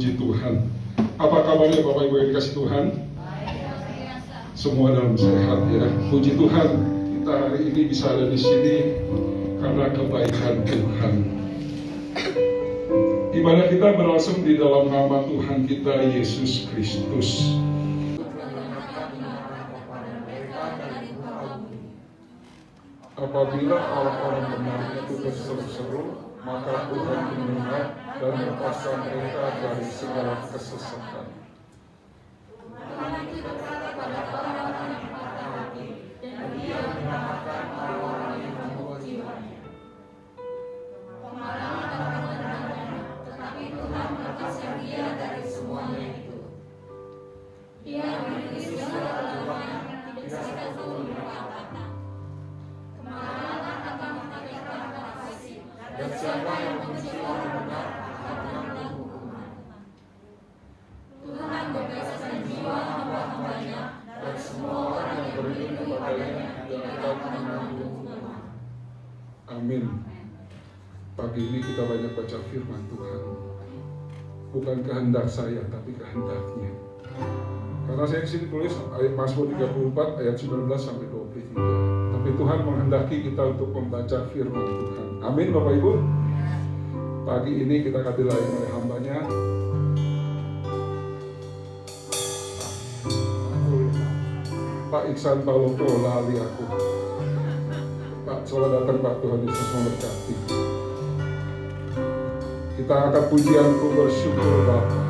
Puji Tuhan. Apa kabarnya Bapak Ibu yang dikasih Tuhan? Semua dalam sehat ya. Puji Tuhan, kita hari ini bisa ada di sini karena kebaikan Tuhan. Ibadah kita berlangsung di dalam nama Tuhan kita Yesus Kristus. Apabila orang-orang benar itu berseru-seru, maka Tuhan mendengar dan melepaskan mereka dari segala kesesatan. Dan siapa yang membenci orang benar akan menanggung hukuman. Tuhan membebaskan jiwa hamba-hambanya dan semua orang yang beriman kepadanya tidak akan menanggung hukuman. Amin. Pagi ini kita banyak baca firman Tuhan. Bukan kehendak saya, tapi kehendaknya. Karena saya di sini tulis ayat Mazmur 34 ayat 19 sampai 23. Tapi Tuhan menghendaki kita untuk membaca firman Tuhan. Amin Bapak Ibu. Pagi ini kita akan dilayani oleh hambanya Pak Iksan Palopo, lali aku. Pak, selamat datang Pak, Tuhan Yesus memberkati. Kita akan pujianku bersyukur Bapa.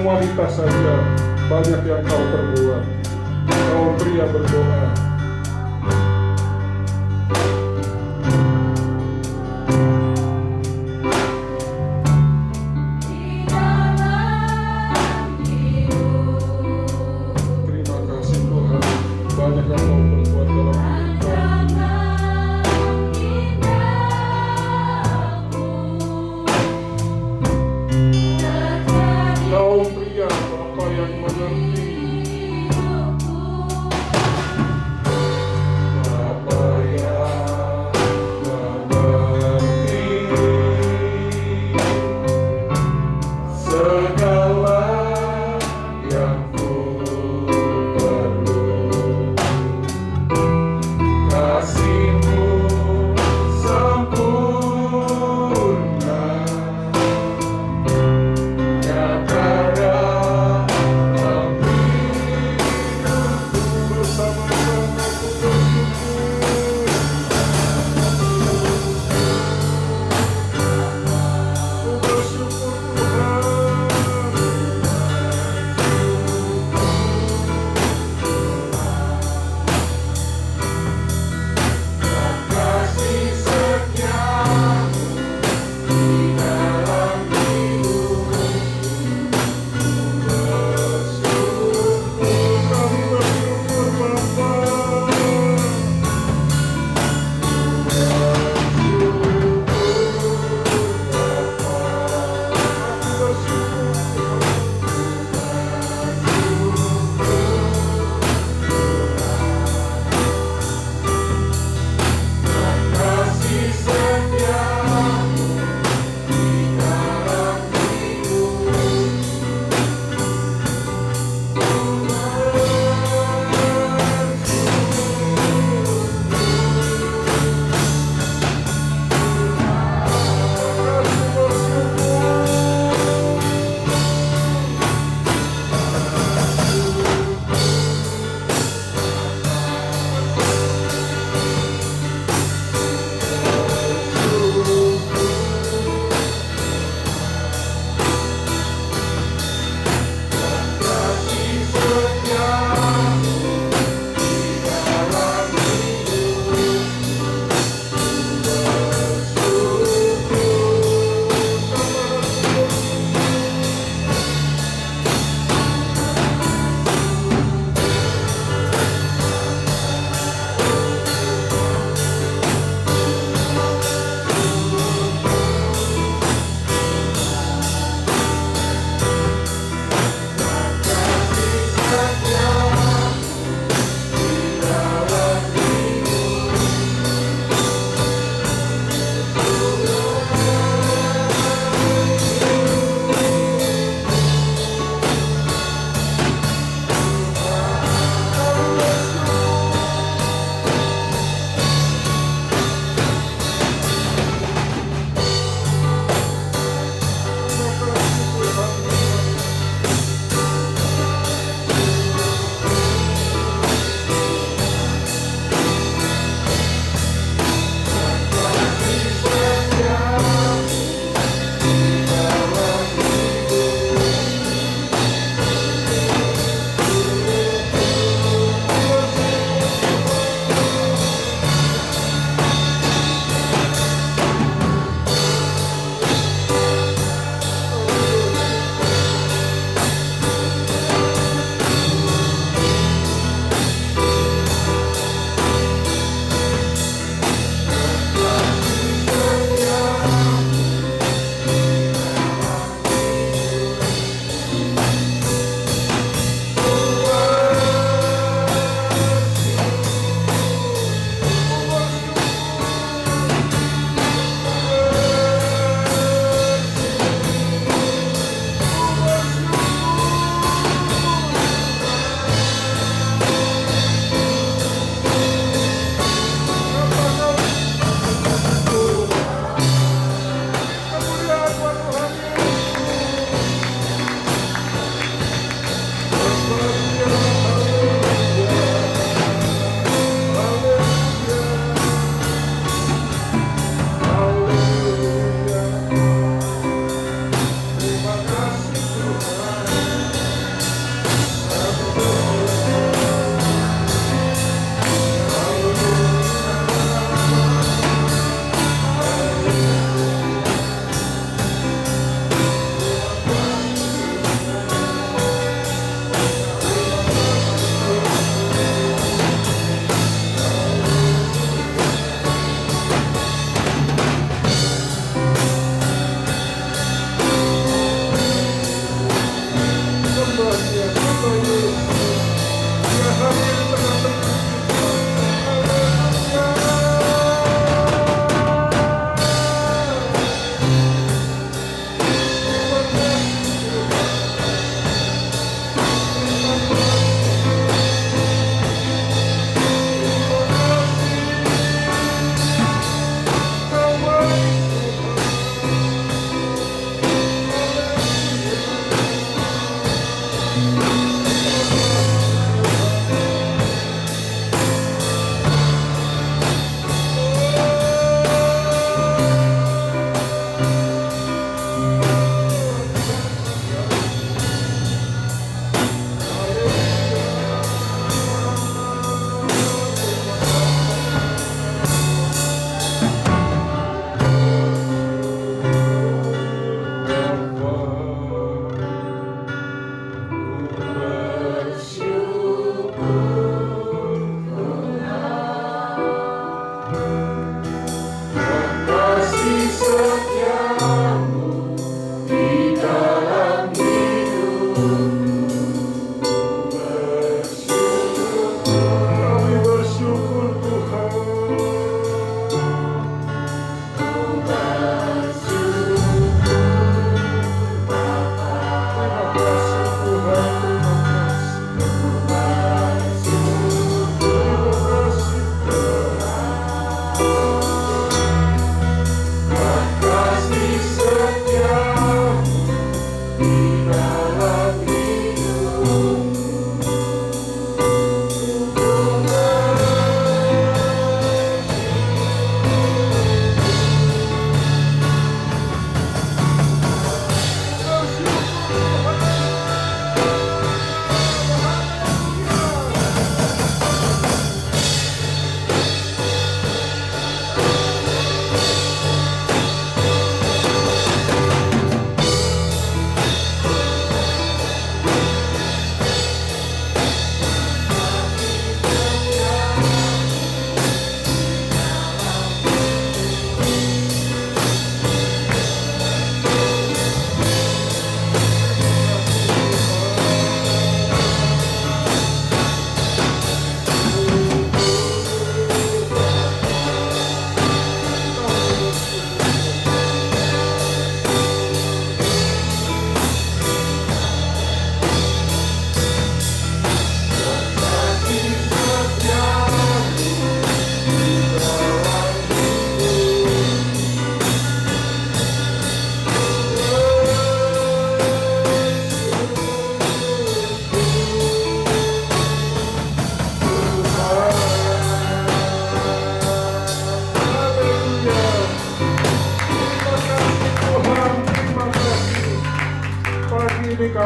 Wanita saja banyak yang kau perbuat, kau pria berdoa. Terima kasih Tuhan, banyak yang kau perbuat dalam hidup kau pria Bapa yang mengerti.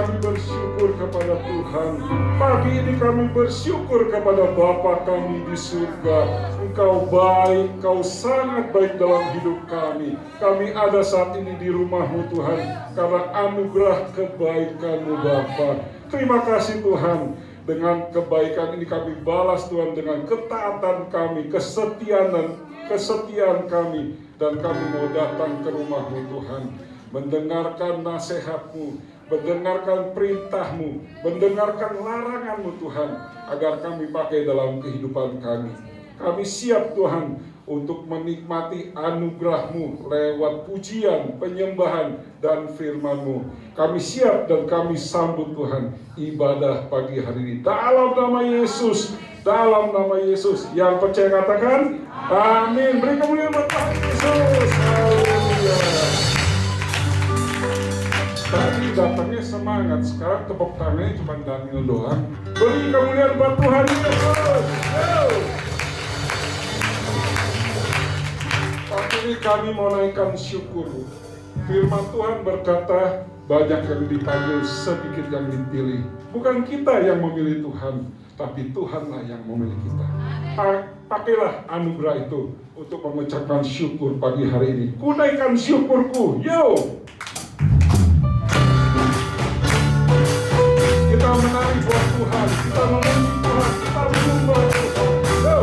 kami bersyukur kepada Tuhan. Pagi ini kami bersyukur kepada Bapa kami di surga. Engkau baik, Engkau sangat baik dalam hidup kami. Kami ada saat ini di rumah-Mu Tuhan, karena anugerah kebaikan-Mu Bapa. Terima kasih Tuhan. Dengan kebaikan ini kami balas Tuhan dengan ketaatan kami, kesetiaan kami. Dan kami mau datang ke rumah-Mu Tuhan, mendengarkan nasihat-Mu, mendengarkan perintah-Mu, mendengarkan larangan-Mu Tuhan, agar kami pakai dalam kehidupan kami. Kami siap Tuhan untuk menikmati anugerah-Mu lewat pujian, penyembahan, dan firman-Mu. Kami siap dan kami sambut Tuhan ibadah pagi hari ini. Dalam nama Yesus, dalam nama Yesus. Yang percaya katakan, amin. Beri kemuliaan buat Tuhan Yesus. Haleluya. Tadi datangnya semangat, sekarang tepuk tangannya cuma Daniel doang. Beri kemuliaan buat Tuhan Yesus. Pagi ini kami mau naikkan syukur. Firman Tuhan berkata, banyak yang dipanggil, sedikit yang dipilih. Bukan kita yang memilih Tuhan, tapi Tuhanlah yang memilih kita. Pakailah anugerah itu untuk mengucapkan syukur pagi hari ini. Ku naikkan syukurku, yo! Kita menari buat Tuhan, kita memuji Tuhan, kita menyembah Tuhan, yo!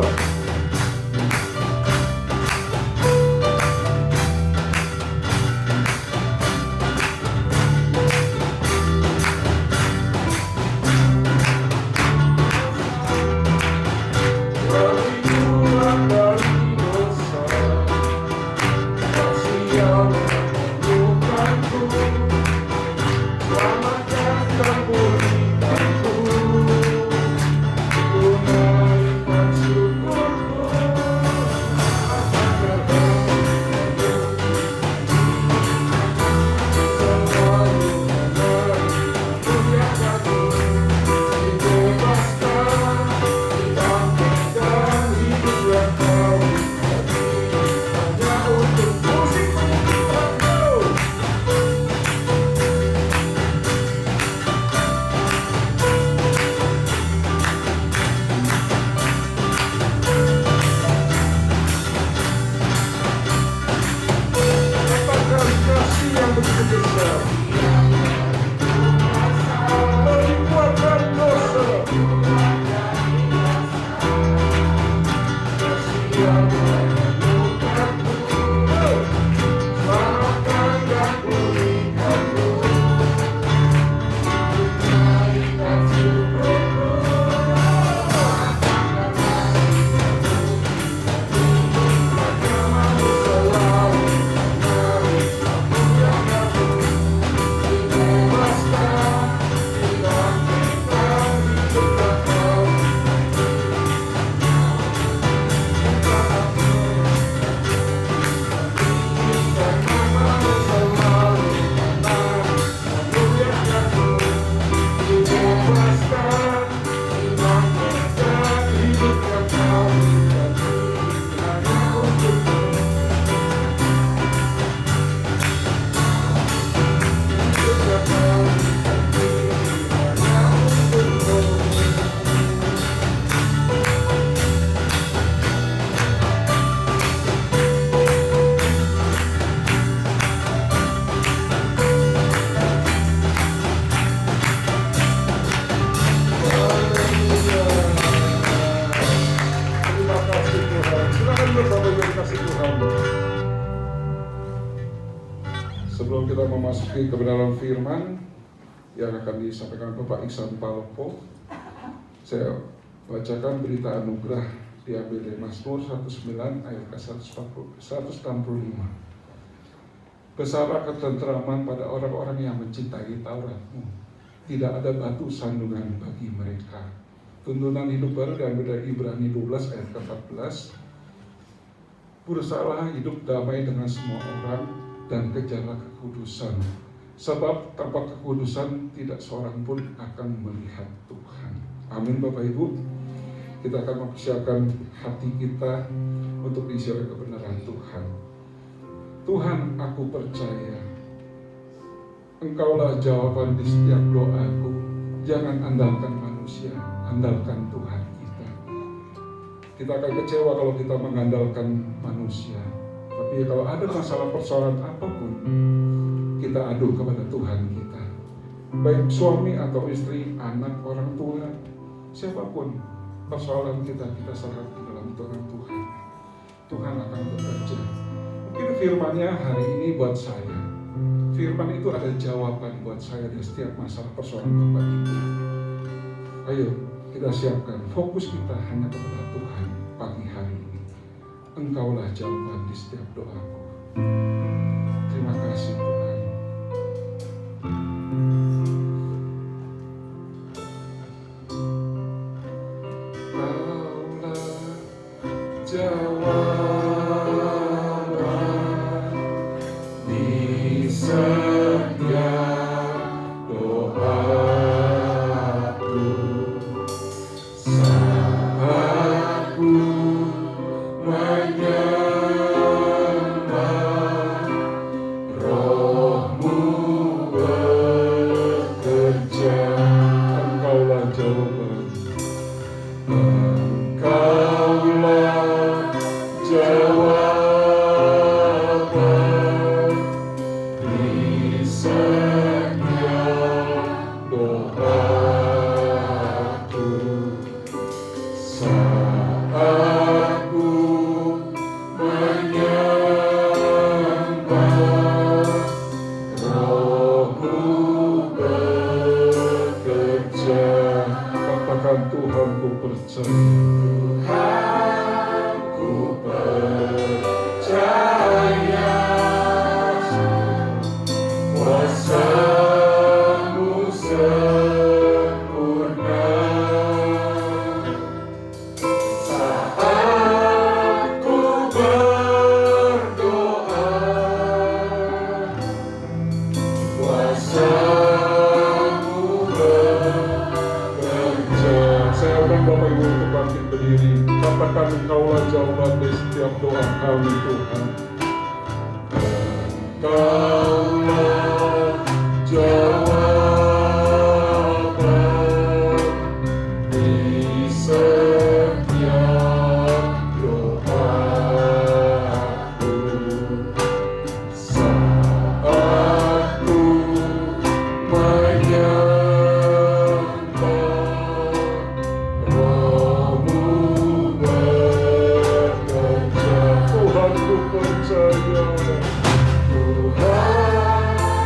Sebelum kita memasuki kebenaran firman yang akan disampaikan Bapak Iksan Palopo, saya bacakan berita anugerah diambil dari Mazmur 109 ayat ke-165. Besarlah ketentraman pada orang-orang yang mencintai Taurat-Mu. Tidak ada batu sandungan bagi mereka. Tuntunan hidup baru diambil dari Ibrani 12 ayat ke-14. Berusahalah hidup damai dengan semua orang dan kejarlah kekudusan, sebab tanpa kekudusan tidak seorang pun akan melihat Tuhan. Amin Bapak Ibu. Kita akan mempersiapkan hati kita untuk diisi oleh kebenaran Tuhan. Tuhan, aku percaya Engkaulah jawaban di setiap doaku. Jangan andalkan manusia, andalkan Tuhan kita. Kita akan kecewa kalau kita mengandalkan manusia. Tapi kalau ada masalah persoalan apapun, kita adu kepada Tuhan kita. Baik suami atau istri, anak, orang tua, siapapun persoalan kita serahkan dalam tangan Tuhan. Tuhan akan bekerja. Mungkin firman-Nya hari ini buat saya. Firman itu ada jawaban buat saya di setiap masalah persoalan Bapak Ibu. Ayo kita siapkan, fokus kita hanya kepada Tuhan pagi hari ini. Engkaulah jawaban di setiap doaku. Terima kasih Tuhan. Engkaulah jawaban di setiap doaku. Saat ku menyembah, Roh-Mu bekerja. Engkaulah jawaban. Engkaulah jawaban di setiap doaku. Saat ku menyembah, Roh-Mu bekerja. Katakan Tuhan, ku percaya. Tuhan, ku percaya kuasa-Mu sempurna. Saat ku berdoa, kuasa-Mu bekerja. Saya undang Bapak Ibu untuk bangkit berdiri. Katakan Engkaulah jawaban dari setiap doa kami Tuhan. Engkaulah jawaban di setiap doaku. Saat ku menyembah, Roh-Mu bekerja. Tuhan, ku percaya. Tuhan,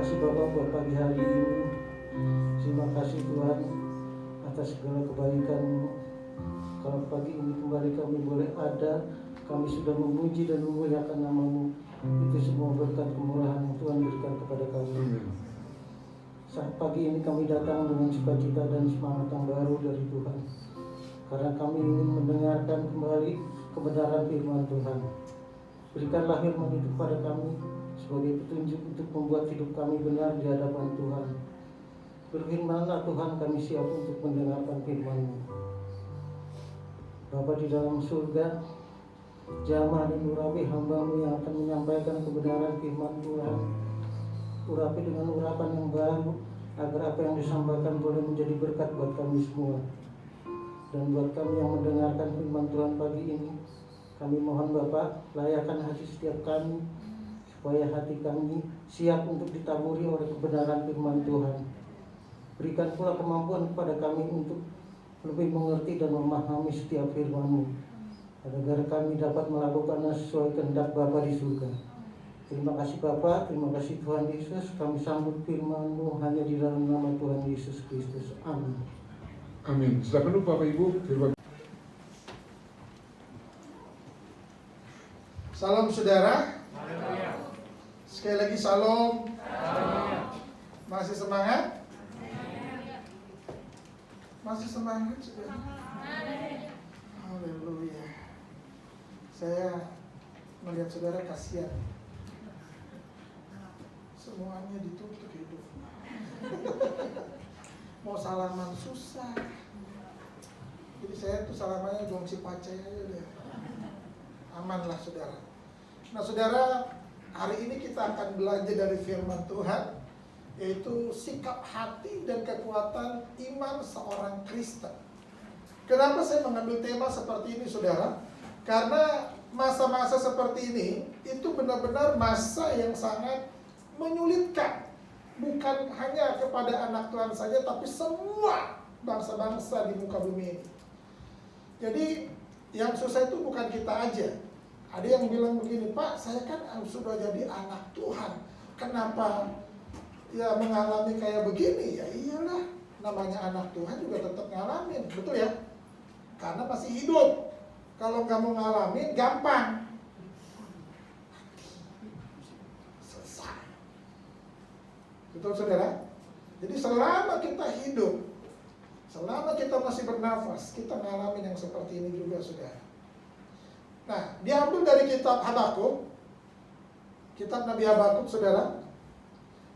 kasih Bapak buat pagi hari ini. Terima kasih Tuhan atas segala kebaikan-Mu. Kalau pagi ini kembali kami boleh ada, kami sudah memuji dan memuliakan nama-Mu. Itu semua berkat kemurahan yang Tuhan berikan kepada kami. Saat pagi ini kami datang dengan sukacita dan semangat yang baru dari Tuhan, karena kami ingin mendengarkan kembali kebenaran firman Tuhan. Berikanlah firman itu kepada kami sebagai petunjuk untuk membuat hidup kami benar di hadapan Tuhan. Berfirmanlah Tuhan, kami siap untuk mendengarkan firman-Mu. Bapa di dalam surga, jamah dan urapi hamba-Mu yang akan menyampaikan kebenaran firman Tuhan. Urapi dengan urapan yang baru, agar apa yang disampaikan boleh menjadi berkat buat kami semua. Dan buat kami yang mendengarkan firman Tuhan pagi ini, kami mohon Bapa, layakan hati setiap kami, supaya hati kami siap untuk ditaburi oleh kebenaran firman Tuhan. Berikan pula kemampuan kepada kami untuk lebih mengerti dan memahami setiap firman-Mu, agar kami dapat melakukannya sesuai kehendak Bapa di surga. Terima kasih Bapa, terima kasih Tuhan Yesus. Kami sambut firman-Mu hanya di dalam nama Tuhan Yesus Kristus. Amin. Amin. Silakan dulu Bapak Ibu firman. Salam saudara. Sekali lagi salam. Masih semangat? Masih semangat saudara? Haleluya. Saya melihat saudara kasihan. Semuanya ditutup hidup. Mau salaman susah. Jadi saya tuh salamannya gongsi pacai aja deh. Amanlah saudara. Nah saudara, hari ini kita akan belajar dari firman Tuhan, yaitu sikap hati dan kekuatan iman seorang Kristen. Kenapa saya mengambil tema seperti ini saudara? Karena masa-masa seperti ini itu benar-benar masa yang sangat menyulitkan. Bukan hanya kepada anak Tuhan saja, tapi semua bangsa-bangsa di muka bumi ini. Jadi yang susah itu bukan kita aja. Ada yang bilang begini, Pak, saya kan sudah jadi anak Tuhan, kenapa ya mengalami kayak begini? Ya iyalah, namanya anak Tuhan juga tetap ngalamin, betul ya? Karena masih hidup. Kalau kamu ngalamin, gampang. Selesai. Betul saudara? Jadi selama kita hidup, selama kita masih bernafas, kita ngalamin yang seperti ini juga saudara. Nah, diambil dari kitab Habakuk, kitab Nabi Habakuk saudara.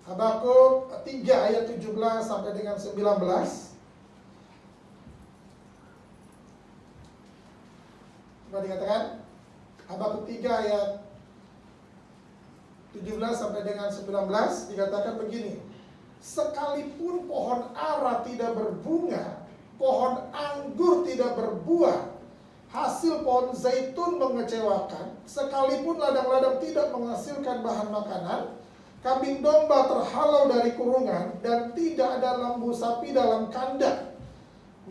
Habakuk 3 ayat 17 sampai dengan 19. Coba dikatakan, Habakuk 3 ayat 17 sampai dengan 19 dikatakan begini. Sekalipun pohon ara tidak berbunga, pohon anggur tidak berbuah, hasil pohon zaitun mengecewakan, sekalipun ladang-ladang tidak menghasilkan bahan makanan, kambing domba terhalau dari kurungan, dan tidak ada lembu sapi dalam kandang.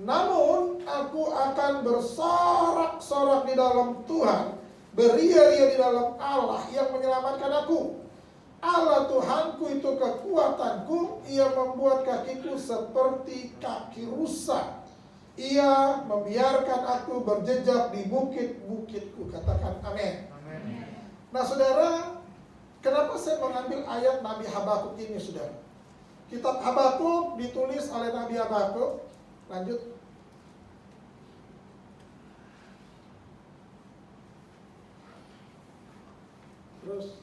Namun aku akan bersorak-sorak di dalam Tuhan, beria-ria di dalam Allah yang menyelamatkan aku. Allah Tuhanku itu kekuatanku, Ia membuat kakiku seperti kaki rusa. Ia membiarkan aku berjejak di bukit-bukitku. Katakan amin. Nah saudara, kenapa saya mengambil ayat Nabi Habakuk ini saudara? Kitab Habakuk ditulis oleh Nabi Habakuk. Lanjut. Terus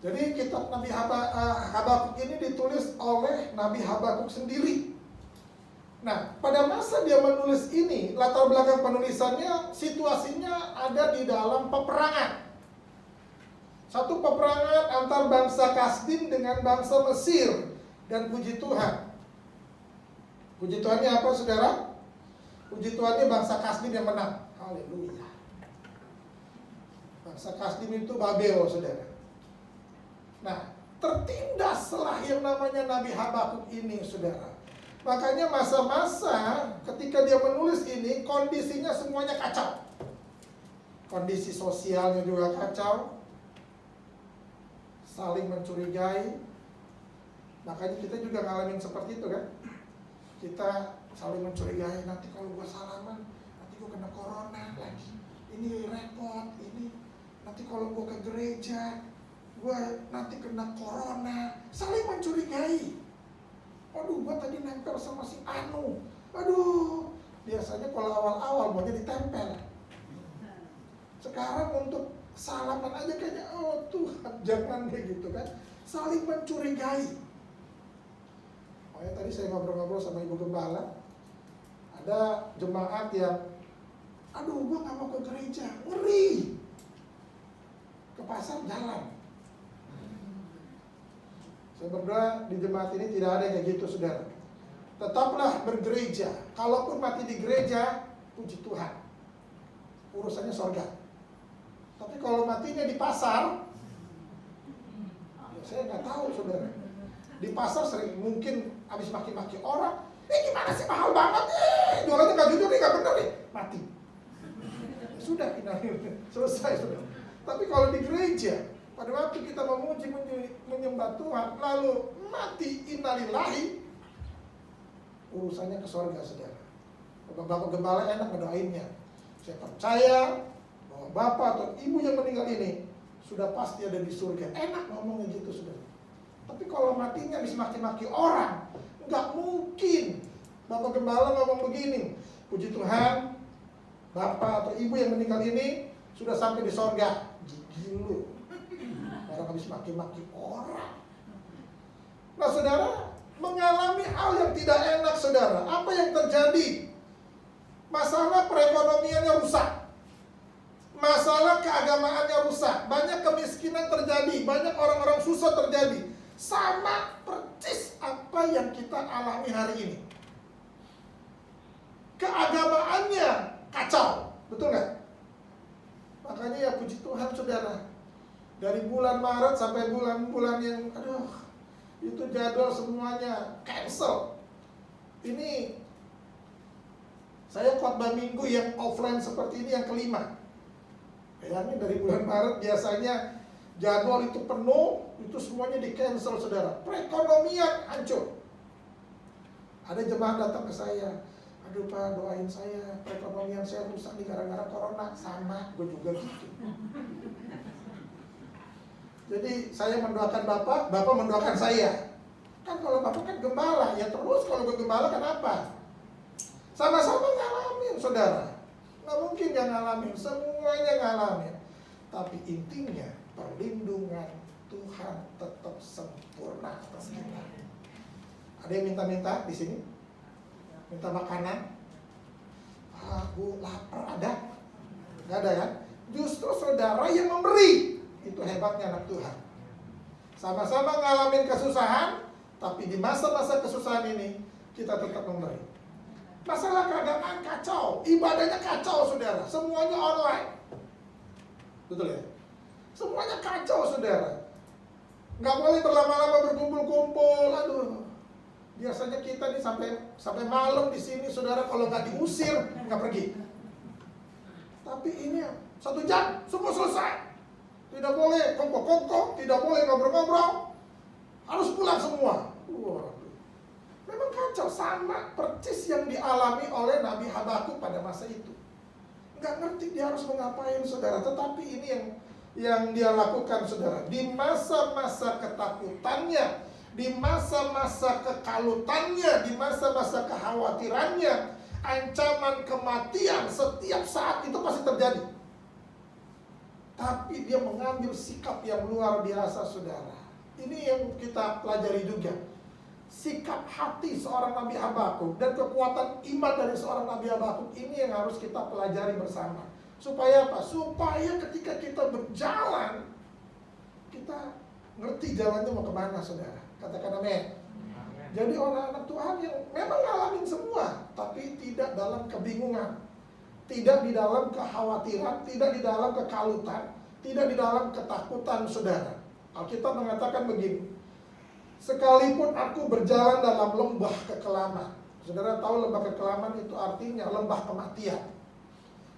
jadi kitab Nabi Habakuk ini ditulis oleh Nabi Habakuk sendiri. Nah, pada masa dia menulis ini, latar belakang penulisannya, situasinya ada di dalam peperangan. Satu peperangan antar bangsa Kasdim dengan bangsa Mesir. Dan puji Tuhan. Puji Tuhannya apa saudara? Puji Tuhannya bangsa Kasdim yang menang. Haleluya. Bangsa Kasdim itu Babel saudara. Nah, tertindaslah yang namanya Nabi Habakuk ini saudara. Makanya masa-masa ketika dia menulis ini, kondisinya semuanya kacau. Kondisi sosialnya juga kacau, saling mencurigai. Makanya kita juga ngalamin seperti itu kan. Kita saling mencurigai, nanti kalau gua salaman, nanti gua kena corona lagi. Ini repot, ini nanti kalau gua ke gereja, gua nanti kena corona. Saling mencurigai. Aduh, gua tadi nempel sama si Anu. Aduh, biasanya kalau awal-awal mau jadi tempel. Sekarang untuk salaman aja kayaknya, oh Tuhan, jangan kayak gitu kan. Saling mencurigai. Makanya tadi saya ngobrol-ngobrol sama Ibu Gembala. Ada jemaat yang, aduh gua gak mau ke gereja, ngeri. Ke pasar jalan. Saya berdoa di jemaat ini tidak ada yang kayak gitu, saudara. Tetaplah bergereja. Kalaupun mati di gereja, puji Tuhan, urusannya surga. Tapi kalau matinya di pasar, ya saya nggak tahu, saudara. Di pasar sering mungkin habis maki-maki orang. Gimana sih, mahal banget nih, jualannya nggak jujur nih, nggak bener nih, mati. Ya sudah, selesai, saudara. Tapi kalau di gereja, pada waktu kita memuji, menyembah Tuhan, lalu mati innalillahi, urusannya ke surga, saudara. Bapak Gembala enak ngedoainnya. Saya percaya bahwa bapak atau ibu yang meninggal ini sudah pasti ada di surga. Enak ngomongnya gitu, saudara. Tapi kalau matinya habis maki-maki orang, nggak mungkin Bapak Gembala ngomong begini. Puji Tuhan, bapak atau ibu yang meninggal ini sudah sampai di surga. Gigi lu. Orang habis maki-maki orang. Nah, saudara, mengalami hal yang tidak enak, saudara. Apa yang terjadi? Masalah perekonomiannya rusak. Masalah keagamaannya rusak. Banyak kemiskinan terjadi. Banyak orang-orang susah terjadi. Sama persis apa yang kita alami hari ini. Keagamaannya kacau. Betul nggak? Makanya ya puji Tuhan, saudara. Dari bulan Maret sampai bulan-bulan yang, aduh, itu jadwal semuanya cancel. Ini saya khotbah minggu yang offline seperti ini yang kelima. Bayangin dari bulan Maret biasanya jadwal itu penuh, itu semuanya di cancel, saudara. Perekonomian hancur. Ada jemaat datang ke saya, aduh Pak, doain saya, perekonomian saya rusak nih gara-gara corona. Sama, gue juga gitu. Jadi saya mendoakan Bapak, Bapak mendoakan saya. Kan kalau Bapak kan gembala, ya terus kalau gue gembala kenapa? Sama-sama ngalamin, saudara. Nggak mungkin yang ngalamin, semuanya ngalamin. Tapi intinya perlindungan Tuhan tetap sempurna atas kita. Ada yang minta-minta di sini? Minta makanan? Bu, lapar, ada? Nggak ada kan? Justru saudara yang memberi. Itu hebatnya anak Tuhan. Sama-sama ngalamin kesusahan, tapi di masa-masa kesusahan ini kita tetap memberi. Masalah keagamaan kacau, ibadahnya kacau, saudara. Semuanya online. Betul ya? Semuanya kacau, saudara. Nggak boleh berlama-lama berkumpul-kumpul. Aduh, biasanya kita nih sampai malam di sini, saudara. Kalau nggak diusir, nggak pergi. Tapi ini 1 jam, semua selesai. Tidak boleh kongkong-kongkong, tidak boleh ngobrol-ngobrol. Harus pulang semua. Waduh. Memang kacau, sama persis yang dialami oleh Nabi Habakuk pada masa itu. Nggak ngerti dia harus mengapain, saudara. Tetapi ini yang dia lakukan, saudara. Di masa-masa ketakutannya, di masa-masa kekalutannya, di masa-masa kekhawatirannya, ancaman kematian setiap saat itu pasti terjadi. Tapi dia mengambil sikap yang luar biasa, saudara. Ini yang kita pelajari juga. Sikap hati seorang Nabi Habakuk dan kekuatan iman dari seorang Nabi Habakuk ini yang harus kita pelajari bersama. Supaya apa? Supaya ketika kita berjalan, kita ngerti jalannya mau kemana, saudara. Katakan amin. Jadi orang anak Tuhan yang memang ngalamin semua, tapi tidak dalam kebingungan, tidak di dalam kekhawatiran, tidak di dalam kekalutan, tidak di dalam ketakutan, saudara. Alkitab mengatakan begini, sekalipun aku berjalan dalam lembah kekelaman, Saudara tahu lembah kekelaman itu artinya lembah kematian.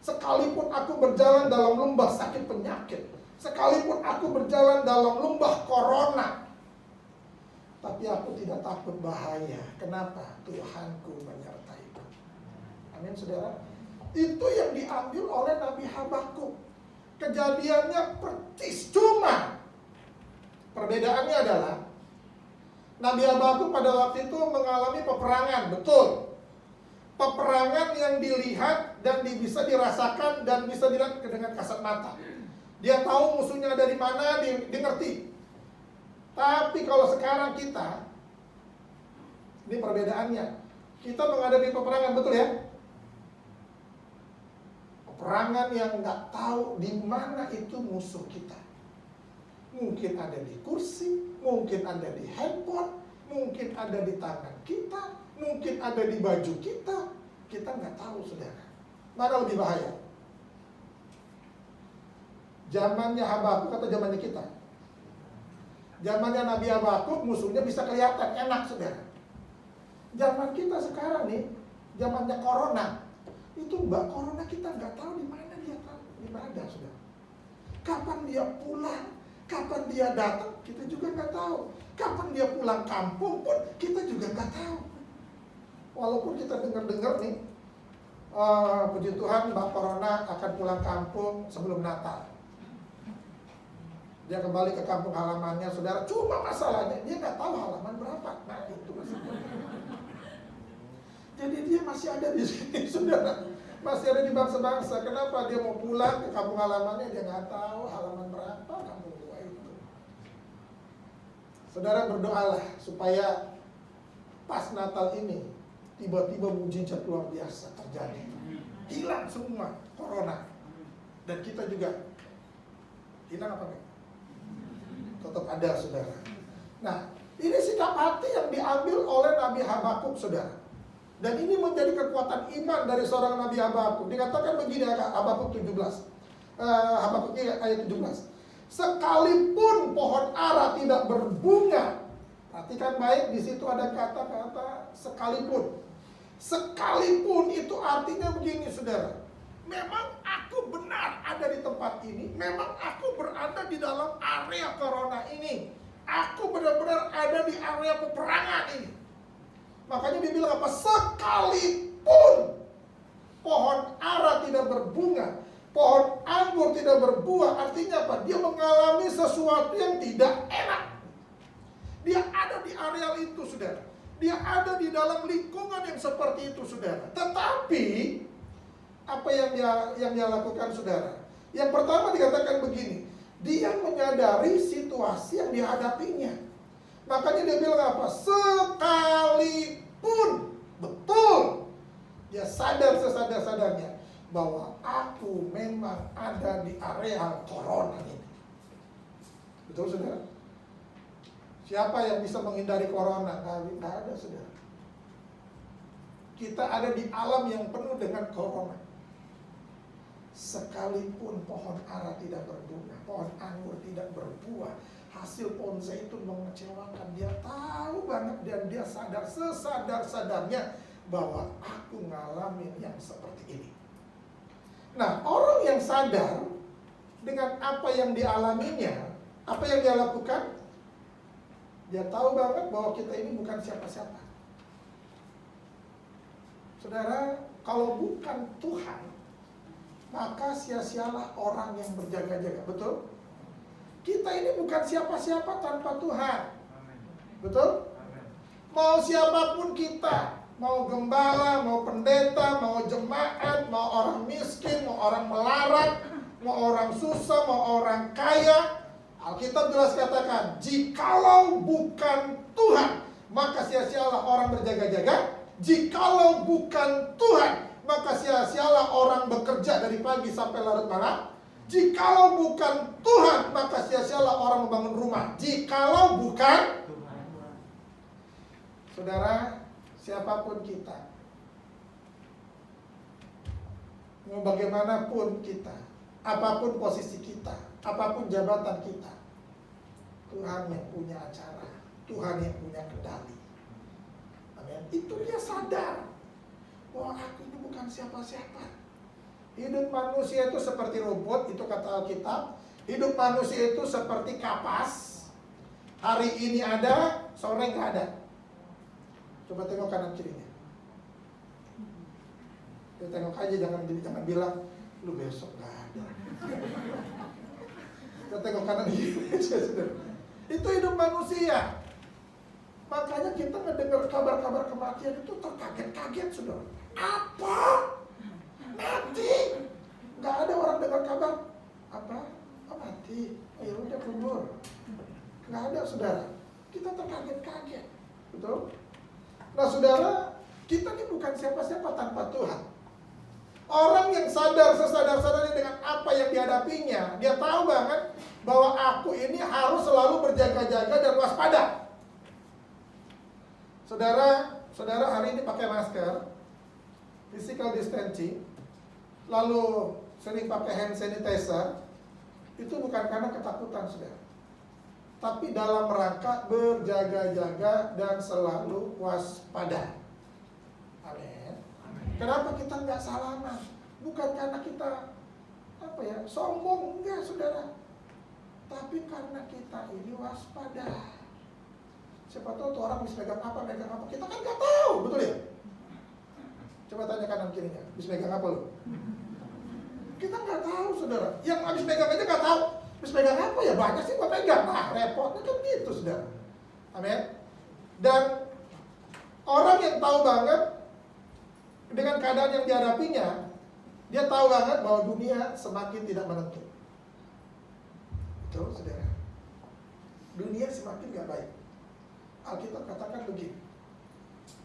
Sekalipun aku berjalan dalam lembah sakit penyakit, sekalipun aku berjalan dalam lembah corona, tapi aku tidak takut bahaya. Kenapa? Tuhanku menyertaiku. Amin, saudara. Itu yang diambil oleh Nabi Habakuk. Kejadiannya persis, cuma perbedaannya adalah Nabi Habakuk pada waktu itu mengalami peperangan, betul. Peperangan yang dilihat dan bisa dirasakan dan bisa dilihat dengan kasat mata. Dia tahu musuhnya dari mana, dia ngerti. Tapi kalau sekarang kita, ini perbedaannya. Kita menghadapi peperangan, betul ya? Peperangan yang nggak tahu di mana itu musuh kita. Mungkin ada di kursi, mungkin ada di handphone, mungkin ada di tangan kita, mungkin ada di baju kita. Kita nggak tahu, saudara. Mana lebih bahaya? Zamannya Habakuk atau zamannya kita? Zamannya Nabi Habakuk musuhnya bisa kelihatan, enak, saudara. Zaman kita sekarang nih, zamannya corona. Itu mbak corona kita nggak tahu di mana dia berada, saudara. Kapan dia pulang? Kapan dia datang, kita juga nggak tahu. Kapan dia pulang kampung pun kita juga nggak tahu. Walaupun kita dengar-dengar nih, puji Tuhan Mbak Corona akan pulang kampung sebelum Natal. Dia kembali ke kampung halamannya, saudara. Cuma masalahnya dia nggak tahu halaman berapa. Nah itu masalahnya. Jadi dia masih ada di sini, saudara. Masih ada di bangsa-bangsa. Kenapa dia mau pulang ke kampung halamannya? Dia nggak tahu halaman berapa kampung gua itu. Saudara berdoalah supaya pas Natal ini tiba-tiba mujizat luar biasa terjadi. Hilang semua corona. Dan kita juga hilang apa enggak? Tetap ada, saudara. Nah, ini sikap hati yang diambil oleh Nabi Habakuk, saudara. Dan ini menjadi kekuatan iman dari seorang Nabi Habakuk. Dikatakan begini, Habakuk 17. Habakuk ayat 17. Sekalipun pohon ara tidak berbunga. Perhatikan baik, di situ ada kata-kata sekalipun. Sekalipun itu artinya begini, saudara. Memang aku benar ada di tempat ini. Memang aku berada di dalam area corona ini. Aku benar-benar ada di area peperangan ini. Makanya dia bilang apa? Sekalipun pohon ara tidak berbunga, pohon anggur tidak berbuah. Artinya apa? Dia mengalami sesuatu yang tidak enak. Dia ada di area itu, saudara. Dia ada di dalam lingkungan yang seperti itu, saudara. Tetapi apa yang dia lakukan, saudara? Yang pertama dikatakan begini, dia menyadari situasi yang dihadapinya. Makanya dia bilang apa? Sekalipun, betul, dia sadar sesadar-sadarnya bahwa aku memang ada di area corona ini. Betul, saudara? Siapa yang bisa menghindari corona? Nggak ada, saudara. Kita ada di alam yang penuh dengan corona. Sekalipun pohon ara tidak berbunga, pohon anggur tidak berbuah, hasil pohon zaitun mengecewakan, dia tahu banget dan dia sadar sesadar-sadarnya bahwa aku ngalamin yang seperti ini. Nah, orang yang sadar dengan apa yang dialaminya, apa yang dia lakukan, dia tahu banget bahwa kita ini bukan siapa-siapa. Saudara, kalau bukan Tuhan, maka sia-sialah orang yang berjaga-jaga, betul? Kita ini bukan siapa-siapa tanpa Tuhan. Betul? Mau siapapun kita, mau gembala, mau pendeta, mau jemaat, mau orang miskin, mau orang melarat, mau orang susah, mau orang kaya, Alkitab jelas katakan, jikalau bukan Tuhan, maka sia-sialah orang berjaga-jaga. Jikalau bukan Tuhan, maka sia-sialah orang bekerja dari pagi sampai larut malam. Jikalau bukan Tuhan, maka sia-sialah orang membangun rumah. Jikalau bukan Tuhan. Saudara, siapapun kita, mau bagaimanapun kita, apapun posisi kita, apapun jabatan kita, Tuhan yang punya acara, Tuhan yang punya kendali. Amin. Itu dia sadar bahwa aku ini bukan siapa-siapa. Hidup manusia itu seperti rumput, itu kata Alkitab. Hidup manusia itu seperti kapas. Hari ini ada, sore nggak ada. Coba tengok kanan kirinya. Ya, tengok aja, jangan bilang lu besok nggak ada. Kita tengok kanan kiri aja, saudara. Itu hidup manusia. Makanya kita mendengar kabar-kabar kematian itu terkaget-kaget, saudara. Apa? Mati? Nggak ada orang dengar kabar apa? Oh, mati. Oh, ya udah kubur. Nggak ada, saudara. Kita terkaget-kaget, betul? Nah, saudara, kita ini bukan siapa-siapa tanpa Tuhan. Orang yang sesadar-sadarnya dengan apa yang dihadapinya, dia tahu banget bahwa aku ini harus selalu berjaga-jaga dan waspada. Saudara hari ini pakai masker, physical distancing, lalu sering pakai hand sanitizer, itu bukan karena ketakutan, saudara, tapi dalam rangka berjaga-jaga dan selalu waspada. Amin. Kenapa kita nggak salaman? Bukan karena kita sombong, enggak, saudara, tapi karena kita ini waspada. Siapa tahu tuh orang habis megang apa, kita kan nggak tahu, betul ya? Coba tanya kanan kirinya, habis megang apa lo? Kita nggak tahu, saudara. Yang habis megang aja nggak tahu, habis megang apa ya? Banyak sih gua pegang. Nah, repotnya kan gitu, saudara. Amin. Dan orang yang tahu banget dengan keadaan yang dihadapinya, dia tahu banget bahwa dunia semakin tidak menentu. Betul, saudara. Dunia semakin gak baik. Alkitab katakan begini,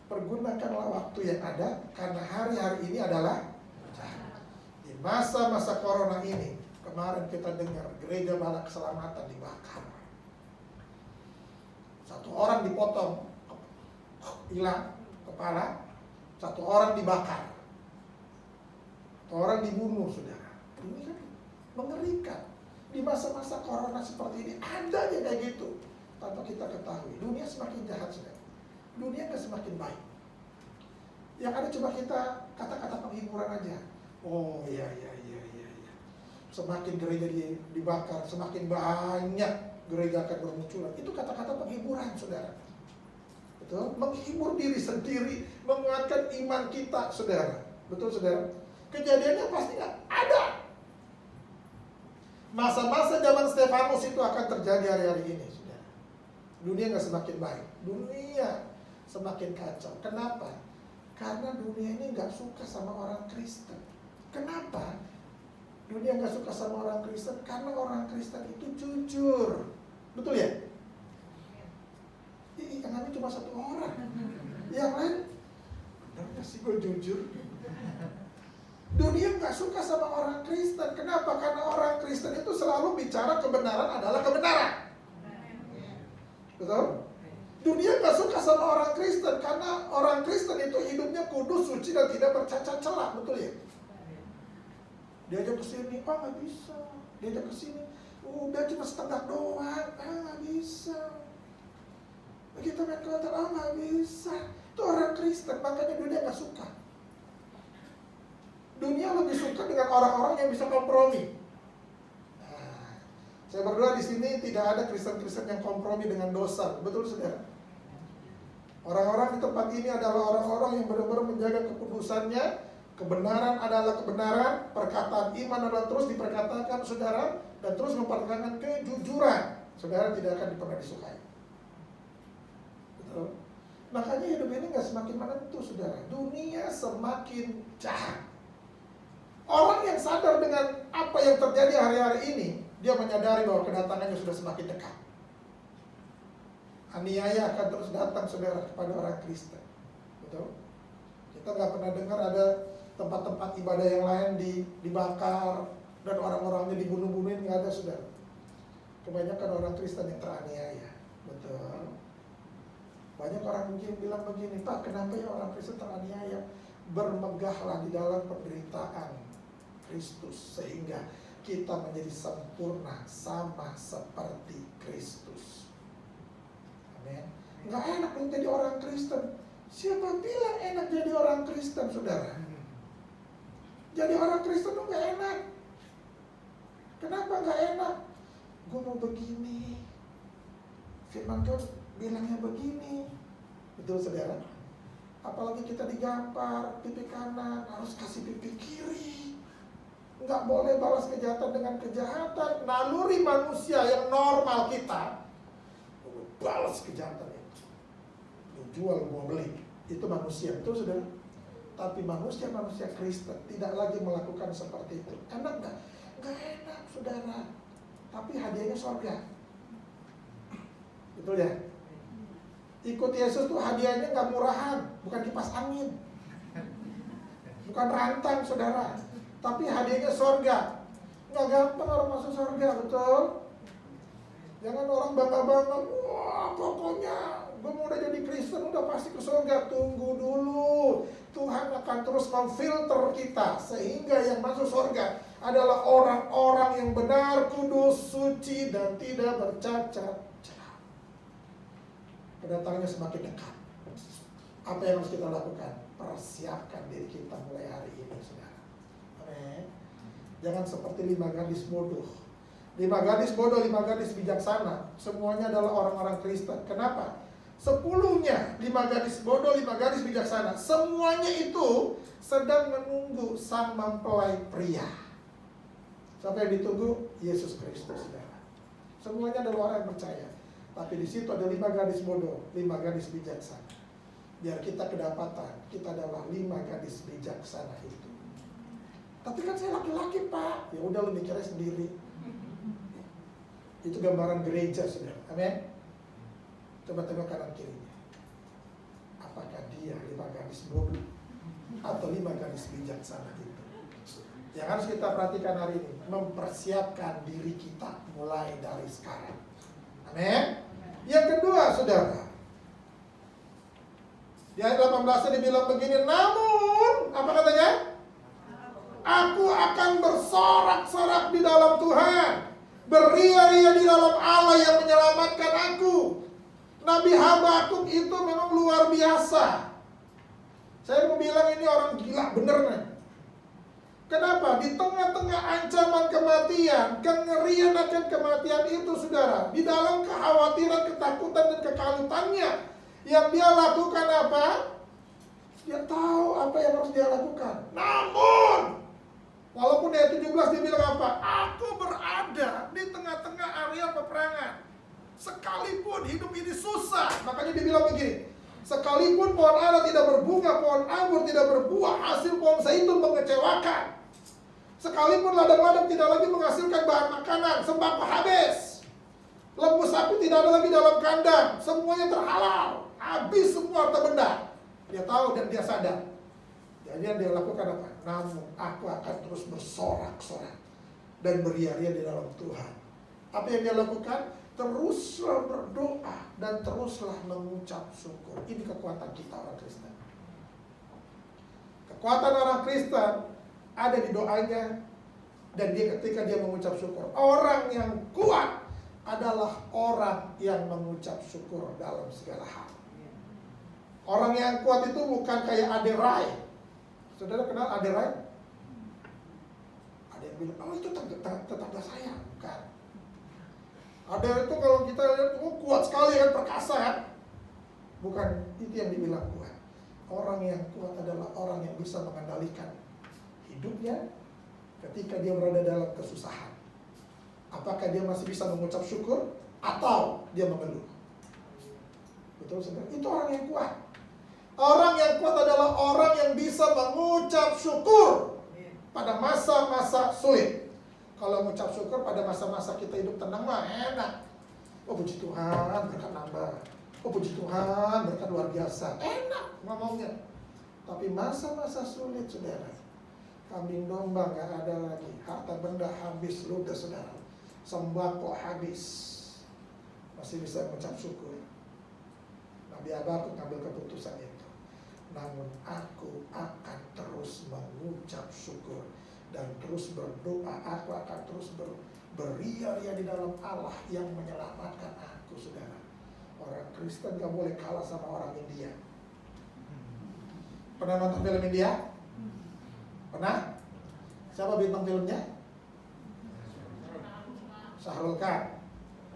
pergunakanlah waktu yang ada, karena hari-hari ini adalah jahat. Di masa-masa corona ini, kemarin kita dengar gereja Bala Keselamatan dibakar. Satu orang dipotong, hilang kepala, satu orang dibakar, satu orang dibunuh, saudara. Ini kan mengerikan. Di masa-masa corona seperti ini ada aja kayak gitu, tanpa kita ketahui. Dunia semakin jahat, saudara. Dunia nggak semakin baik. Yang ada cuma kita kata-kata penghiburan aja. Oh iya. Semakin gereja dibakar, semakin banyak gereja akan bermunculan. Itu kata-kata penghiburan, saudara. Betul? Menghibur diri sendiri, menguatkan iman kita, saudara. Betul, saudara? Kejadiannya pasti nggak ada. Masa-masa zaman Stefanus itu akan terjadi hari-hari ini, saudara. Dunia nggak semakin baik, dunia semakin kacau. Kenapa? Karena dunia ini nggak suka sama orang Kristen. Kenapa? Dunia nggak suka sama orang Kristen karena orang Kristen itu jujur, betul ya? Yang lain cuma satu orang, yang lain benar nggak sih gue jujur? Dunia nggak suka sama orang Kristen. Kenapa? Karena orang Kristen itu selalu bicara kebenaran adalah kebenaran. Betul? Dunia nggak suka sama orang Kristen karena orang Kristen itu hidupnya kudus, suci, dan tidak bercacat celah. Betul ya? Diajak ke sini, nggak bisa. Diajak ke sini, udah cuma setengah doang, nggak bisa. Begitu main konter, nggak bisa. Itu orang Kristen, makanya dunia nggak suka. Dunia lebih suka dengan orang-orang yang bisa kompromi. Nah, saya berdoa di sini tidak ada Kristen-Kristen yang kompromi dengan dosa, betul, saudara? Orang-orang di tempat ini adalah orang-orang yang benar-benar menjaga kekudusannya. Kebenaran adalah kebenaran, perkataan iman adalah terus diperkatakan, saudara, dan terus mempertahankan kejujuran. Saudara tidak akan pernah disukai. Betul? Makanya hidup ini nggak semakin menentu, saudara. Dunia semakin jahat. Orang yang sadar dengan apa yang terjadi hari-hari ini, dia menyadari bahwa kedatangannya sudah semakin dekat. Aniaya akan terus datang, saudara, kepada orang Kristen. Betul? Kita nggak pernah dengar ada tempat-tempat ibadah yang lain dibakar dan orang-orangnya dibunuh-bunuhin, nggak ada, saudara. Kebanyakan orang Kristen yang teraniaya. Betul? Banyak orang mungkin bilang begini, Pak, kenapa ya orang Kristen teraniaya? Bermegahlah di dalam penderitaan Kristus sehingga kita menjadi sempurna sama seperti Kristus. Amin. Nggak enak menjadi orang Kristen Siapa bilang enak jadi orang Kristen, saudara? Jadi orang Kristen tuh gak enak. Kenapa gak enak? Gue mau begini, firman Tuhan bilangnya begini. Betul, saudara? Apalagi kita digampar, pipi kanan, harus kasih pipi kiri. Nggak boleh balas kejahatan dengan kejahatan. Naluri manusia yang normal kita, balas kejahatan itu. Jual, mau beli. Itu manusia, betul, saudara? Tapi manusia Kristen tidak lagi melakukan seperti itu. Enak nggak? Nggak enak, saudara. Tapi hadiahnya surga. Betul ya? Ikut Yesus tuh hadiahnya nggak murahan, bukan kipas angin, bukan rantang, saudara. Tapi hadiahnya surga. Nggak gampang orang masuk surga, betul? Jangan orang bangga-bangga, wah pokoknya gue mau udah jadi Kristen udah pasti ke surga. Tunggu dulu, Tuhan akan terus memfilter kita sehingga yang masuk surga adalah orang-orang yang benar, kudus, suci, dan tidak bercacat. Kedatangannya semakin dekat. Apa yang harus kita lakukan? Persiapkan diri kita mulai hari ini, saudara. Amin. Jangan seperti 5 gadis bodoh. 5 gadis bodoh, 5 gadis bijaksana. Semuanya adalah orang-orang Kristen. Kenapa? 10-nya 5 gadis bodoh, 5 gadis bijaksana. Semuanya itu sedang menunggu sang mempelai pria. Siapa yang ditunggu? Yesus Kristus, saudara. Semuanya adalah orang yang percaya. Tapi di situ ada 5 gadis bodoh, 5 gadis bijaksana. Biar kita kedapatan, kita adalah 5 gadis bijaksana itu. Tapi kan saya laki-laki, Pak. Ya udah, lu mikirnya sendiri. Itu gambaran gereja, saudara. Amin. Coba tengok kanan kirinya. Apakah dia 5 gadis bodoh atau 5 gadis bijaksana itu? Yang harus kita perhatikan hari ini, mempersiapkan diri kita mulai dari sekarang. Amin. Yang kedua, saudara, di ayat 18 dibilang begini, namun, apa katanya? Aku akan bersorak-sorak di dalam Tuhan, beria-ria di dalam Allah yang menyelamatkan aku. Nabi Habakuk itu memang luar biasa. Saya mau bilang ini orang gila bener nih. Kenapa? Di tengah-tengah ancaman kematian, kengerian akan kematian itu, saudara, di dalam kekhawatiran, ketakutan, dan kekalutannya, yang dia lakukan apa? Dia tahu apa yang harus dia lakukan. Namun, walaupun ayat 17 dia bilang apa? Aku berada di tengah-tengah area peperangan. Sekalipun hidup ini susah, makanya dia bilang begini, sekalipun pohon ara tidak berbunga, pohon anggur tidak berbuah, hasil pohon zaitun mengecewakan, sekalipun ladang-ladang tidak lagi menghasilkan bahan makanan, sembako habis, lembu sapi tidak ada lagi dalam kandang, semuanya terhalau, habis semua harta benda. Dia tahu dan dia sadar. Jadi yang dia lakukan apa? Namun aku akan terus bersorak-sorak dan beria-ria di dalam Tuhan. Apa yang dia lakukan? Teruslah berdoa dan teruslah mengucap syukur. Ini kekuatan kita orang Kristen. Kekuatan orang Kristen ada di doanya dan dia ketika dia mengucap syukur. Orang yang kuat adalah orang yang mengucap syukur dalam segala hal. Orang yang kuat itu bukan kayak Aderai. Saudara kenal Aderai? Ada yang bilang, oh itu tetangga saya. Bukan. Ada itu kalau kita lihat, oh kuat sekali kan, perkasa kan. Bukan itu yang dibilang kuat. Orang yang kuat adalah orang yang bisa mengendalikan hidupnya ketika dia berada dalam kesusahan. Apakah dia masih bisa mengucap syukur atau dia mengeluh? Betul, saudara? Itu orang yang kuat. Orang yang kuat adalah orang yang bisa mengucap syukur pada masa-masa sulit. Kalau mengucap syukur pada masa-masa kita hidup tenang mah enak. Oh puji Tuhan, berkat nambah. Oh puji Tuhan, berkat luar biasa. Enak ngomongnya. Tapi masa-masa sulit, saudara, kambing domba gak ada lagi, harta benda habis, ludes, saudara, sembako habis, masih bisa mengucap syukur. Nabi Habakuk ngambil keputusan itu. Namun aku akan terus mengucap syukur dan terus berdoa. Aku akan terus beria-ria di dalam Allah yang menyelamatkan aku, saudara. Orang Kristen gak boleh kalah sama orang India. Pernah nonton film India? Pernah? Siapa bintang filmnya? Shahrukh Khan.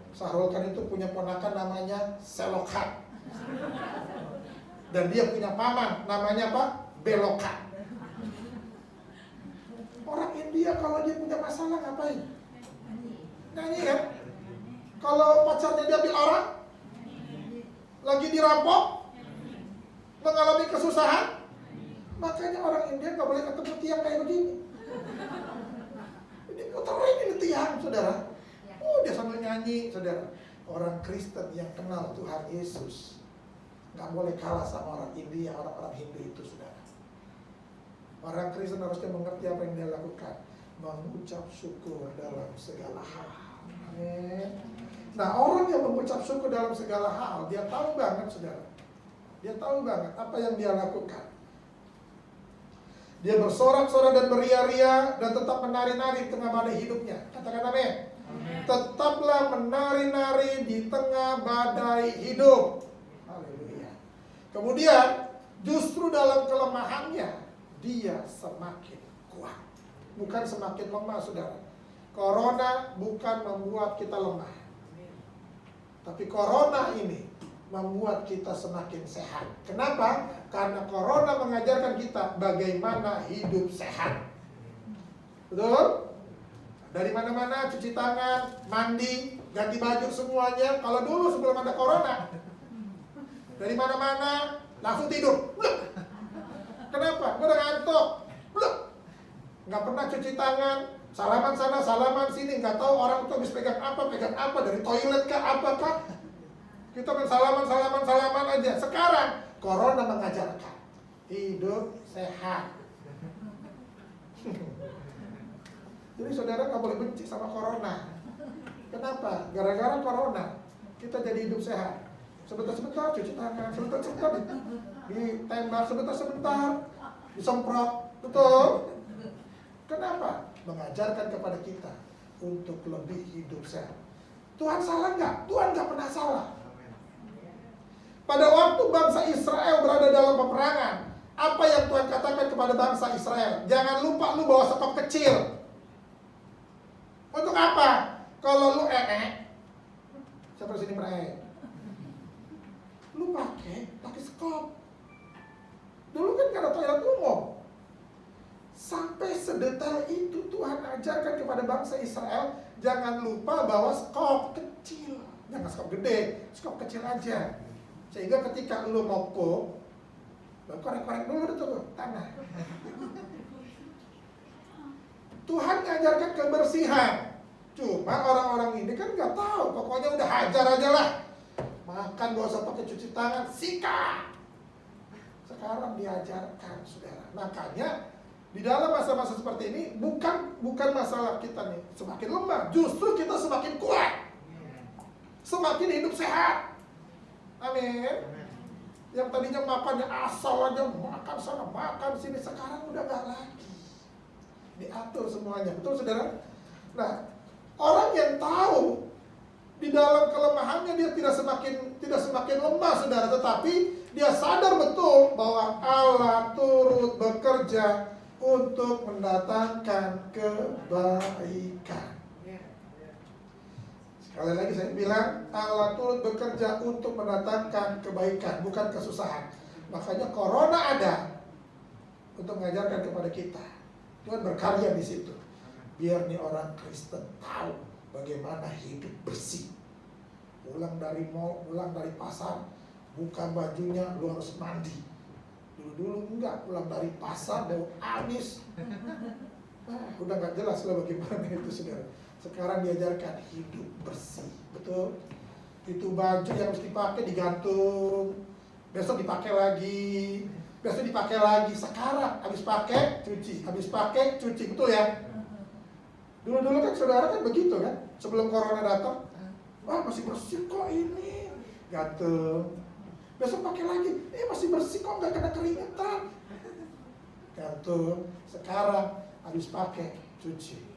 Shahrukh Khan itu punya ponakan namanya Sherlock Khan. Dan dia punya paman namanya apa? Belok Khan. Orang India kalau dia punya masalah ngapain? Nyanyi kan? Kalau pacarnya diambil orang, lagi dirampok, mengalami kesusahan, makanya orang India nggak boleh ketemu tiang kayak begini. Ini puterin ini tiang, saudara. Oh, dia sambil nyanyi, saudara. Orang Kristen yang kenal Tuhan Yesus nggak boleh kalah sama orang India, orang-orang Hindu itu, saudara. Orang Kristen harusnya mengerti apa yang dia lakukan, mengucap syukur dalam segala hal. Amin. Nah, orang yang mengucap syukur dalam segala hal, dia tahu banget, saudara. Dia tahu banget apa yang dia lakukan. Dia bersorak-sorak dan beria-ria dan tetap menari-nari di tengah badai hidupnya. Katakan amin. Tetaplah menari-nari di tengah badai hidup. Haleluya. Kemudian justru dalam kelemahannya dia semakin kuat, bukan semakin lemah, saudara. Corona bukan membuat kita lemah, tapi corona ini membuat kita semakin sehat. Kenapa? Karena corona mengajarkan kita bagaimana hidup sehat. Betul? Dari mana-mana cuci tangan, mandi, ganti baju semuanya. Kalau dulu sebelum ada corona, dari mana-mana langsung tidur. Bluk. Kenapa? Gue udah ngantuk. Bluk. Nggak pernah cuci tangan, salaman sana, salaman sini. Nggak tahu orang itu habis pegang apa, dari toilet kah, apakah. Kita main salaman aja. Sekarang corona mengajarkan hidup sehat. Jadi saudara nggak boleh benci sama corona. Kenapa? Gara-gara corona kita jadi hidup sehat. Sebentar-sebentar cuci tangan, sebentar-sebentar ditembak, sebentar-sebentar disemprot. Betul? Kenapa? Mengajarkan kepada kita untuk lebih hidup sehat. Tuhan salah nggak? Tuhan nggak pernah salah. Pada waktu bangsa Israel berada dalam peperangan, apa yang Tuhan katakan kepada bangsa Israel? Jangan lupa lu bawa sekop kecil. Untuk apa? Kalau lu siapa di sini lu pakai sekop. Dulu kan gak ada toilet umum. Sampai sedetail itu Tuhan ajarkan kepada bangsa Israel, jangan lupa bawa sekop kecil. Jangan sekop gede, sekop kecil aja. Sehingga ketika lu mau korek-korek dulu tuh tanah. Tuhan ngajarkan kebersihan. Cuma orang-orang ini kan nggak tahu, pokoknya udah hajar aja lah. Makan gak usah pakai cuci tangan, sikat. Sekarang diajarkan, saudara. Makanya di dalam masa-masa seperti ini bukan masalah kita nih semakin lemah, justru kita semakin kuat, semakin hidup sehat. Amin. Yang tadinya makannya asal aja, makan sana, makan sini, sekarang udah gak lagi. Diatur semuanya, betul saudara? Nah, orang yang tahu di dalam kelemahannya dia tidak semakin lemah, saudara, tetapi dia sadar betul bahwa Allah turut bekerja untuk mendatangkan kebaikan. Sekali lagi saya bilang, Allah turut bekerja untuk mendatangkan kebaikan, bukan kesusahan. Makanya corona ada untuk mengajarkan kepada kita. Tuhan berkarya di situ. Biar nih orang Kristen tahu bagaimana hidup bersih. Pulang dari mall, pulang dari pasar, buka bajunya, lu harus mandi. Dulu enggak, pulang dari pasar bau amis. Udah gak jelas lah bagaimana itu, saudara. Sekarang diajarkan hidup bersih, betul? Itu baju yang harus dipakai digantung, besok dipakai lagi, besok dipakai lagi. Sekarang habis pakai cuci, habis pakai cuci, betul ya? Dulu kan saudara kan begitu kan, sebelum corona datang, wah masih bersih kok ini, gantung. Besok pakai lagi, masih bersih kok, nggak kena keringetan, gantung. Sekarang habis pakai cuci.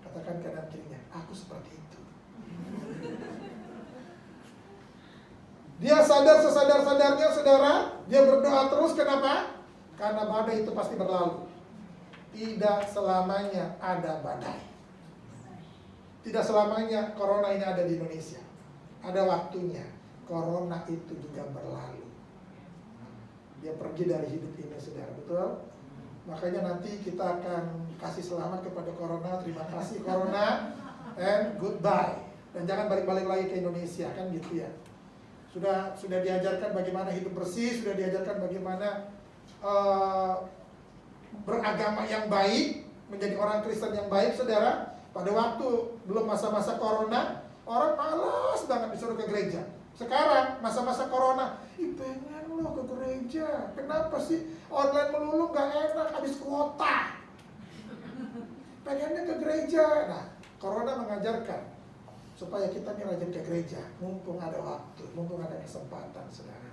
Katakan kanan kirinya, aku seperti itu. Dia sadar sesadar-sadarnya saudara, dia berdoa terus, kenapa? Karena badai itu pasti berlalu. Tidak selamanya ada badai. Tidak selamanya corona ini ada di Indonesia. Ada waktunya, corona itu juga berlalu. Dia pergi dari hidup ini saudara, betul? Makanya nanti kita akan kasih selamat kepada corona, terima kasih corona, and goodbye. Dan jangan balik-balik lagi ke Indonesia, kan gitu ya. Sudah diajarkan bagaimana hidup bersih, sudah diajarkan bagaimana beragama yang baik, menjadi orang Kristen yang baik, saudara. Pada waktu belum masa-masa corona, orang malas banget disuruh ke gereja. Sekarang masa-masa corona, pengen lo ke gereja. Kenapa sih? Online melulu gak enak, habis kuota. Pengennya ke gereja. Nah, corona mengajarkan supaya kita nih rajin ke gereja, mumpung ada waktu, mumpung ada kesempatan, saudara.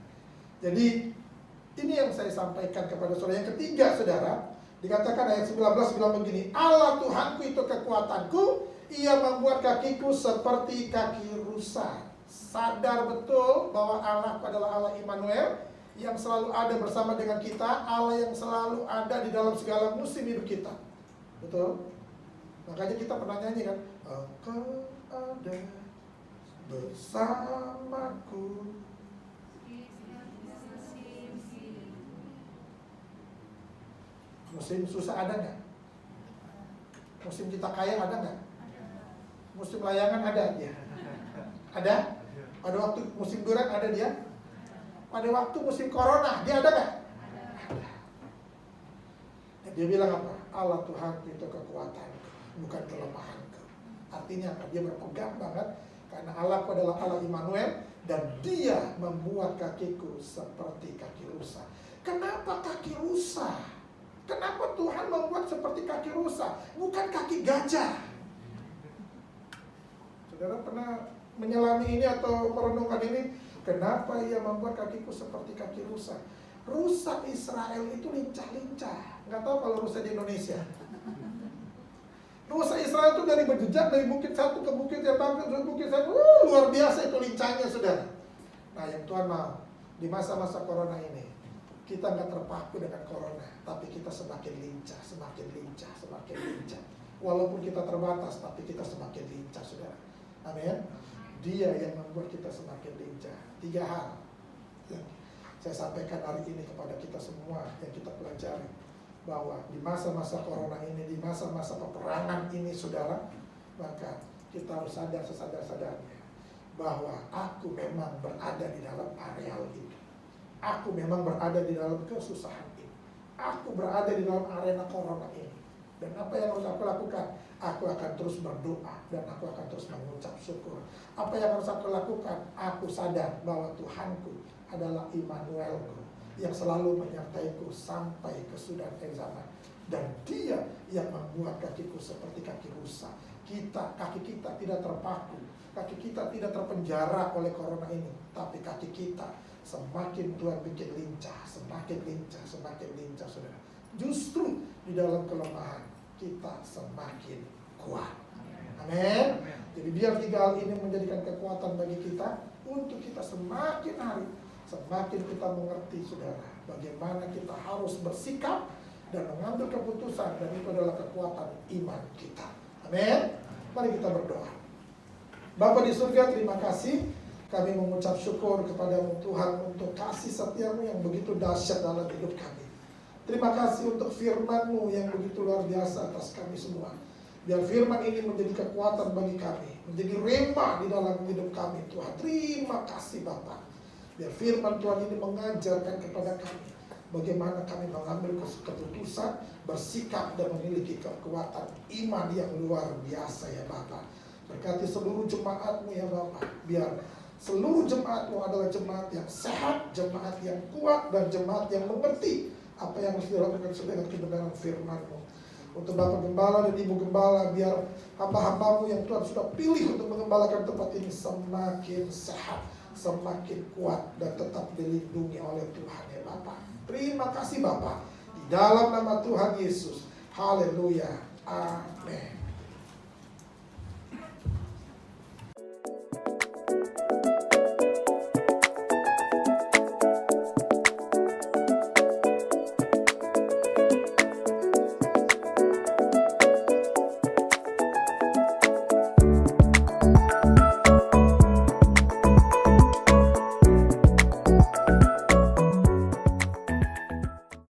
Jadi ini yang saya sampaikan kepada saudara. Yang ketiga, saudara, dikatakan ayat 19 bilang begini, Allah Tuhanku itu kekuatanku, Ia membuat kakiku seperti kaki rusa. Sadar betul bahwa Allah adalah Allah Immanuel, yang selalu ada bersama dengan kita, Allah yang selalu ada di dalam segala musim hidup kita. Betul? Makanya kita pernah nyanyi kan, Engkau ada bersamaku. Musim susah ada nggak? Musim kita kaya ada nggak? Musim layangan ada dia? Ada? Pada waktu musim durian ada dia? Pada waktu musim corona dia ada nggak? Ada. Dia bilang apa? Allah Tuhan itu kekuatanku, bukan kelemahanku. Artinya apa? Dia berpegang banget karena Allah adalah Allah Immanuel dan Dia membuat kakiku seperti kaki rusa. Kenapa kaki rusa? Kenapa Tuhan membuat seperti kaki rusa? Bukan kaki gajah. Saudara pernah menyelami ini atau merenungkan ini? Kenapa Ia membuat kakiku seperti kaki rusa? Rusa Israel itu lincah-lincah. Nggak tahu kalau rusa di Indonesia. Rusa Israel itu dari berjejak dari bukit satu ke bukit yang bangkit ke bukit satu, luar biasa itu lincahnya, saudara. Nah, yang Tuhan mau di masa-masa corona ini, kita nggak terpaku dengan corona, tapi kita semakin lincah, semakin lincah, semakin lincah. Walaupun kita terbatas, tapi kita semakin lincah, saudara. Amin. Dia yang membuat kita semakin lincah. 3 hal yang saya sampaikan hari ini kepada kita semua yang kita pelajari, bahwa di masa-masa corona ini, di masa-masa peperangan ini, saudara, maka kita harus sadar sesadar-sadarnya bahwa aku memang berada di dalam areal itu. Aku memang berada di dalam kesusahan ini. Aku berada di dalam arena corona ini. Dan apa yang harus aku lakukan? Aku akan terus berdoa dan aku akan terus mengucap syukur. Apa yang harus aku lakukan? Aku sadar bahwa Tuhanku adalah Immanuelku, yang selalu menyertaiku sampai kesudahan zaman. Dan Dia yang membuat kakiku seperti kaki rusa. Kaki kita tidak terpaku, kaki kita tidak terpenjara oleh corona ini, tapi kaki kita semakin Tuhan bikin lincah, semakin lincah, semakin lincah, saudara. Justru di dalam kelemahan kita semakin kuat. Amin. Jadi biar 3 hal ini menjadikan kekuatan bagi kita, untuk kita semakin hari semakin kita mengerti, saudara, bagaimana kita harus bersikap dan mengambil keputusan, dan itu adalah kekuatan iman kita. Amin. Mari kita berdoa. Bapa di surga, terima kasih. Kami mengucap syukur kepada-Mu Tuhan untuk kasih setia-Mu yang begitu dahsyat dalam hidup kami. Terima kasih untuk firman-Mu yang begitu luar biasa atas kami semua. Biar firman ini menjadi kekuatan bagi kami, menjadi rema di dalam hidup kami, Tuhan. Terima kasih Bapa. Biar firman Tuhan ini mengajarkan kepada kami bagaimana kami mengambil keputusan, bersikap dan memiliki kekuatan iman yang luar biasa ya Bapa. Berkati seluruh jemaat-Mu ya Bapa. Biar seluruh jemaat-Mu adalah jemaat yang sehat, jemaat yang kuat, dan jemaat yang mengerti apa yang harus dilakukan sesuai dengan kebenaran firman-Mu. Untuk Bapak Gembala dan Ibu Gembala, biar hamba-hamba-Mu yang Tuhan sudah pilih untuk mengembalakan tempat ini semakin sehat, semakin kuat, dan tetap dilindungi oleh Tuhan ya Bapak. Terima kasih Bapak. Di dalam nama Tuhan Yesus. Haleluya. Amin.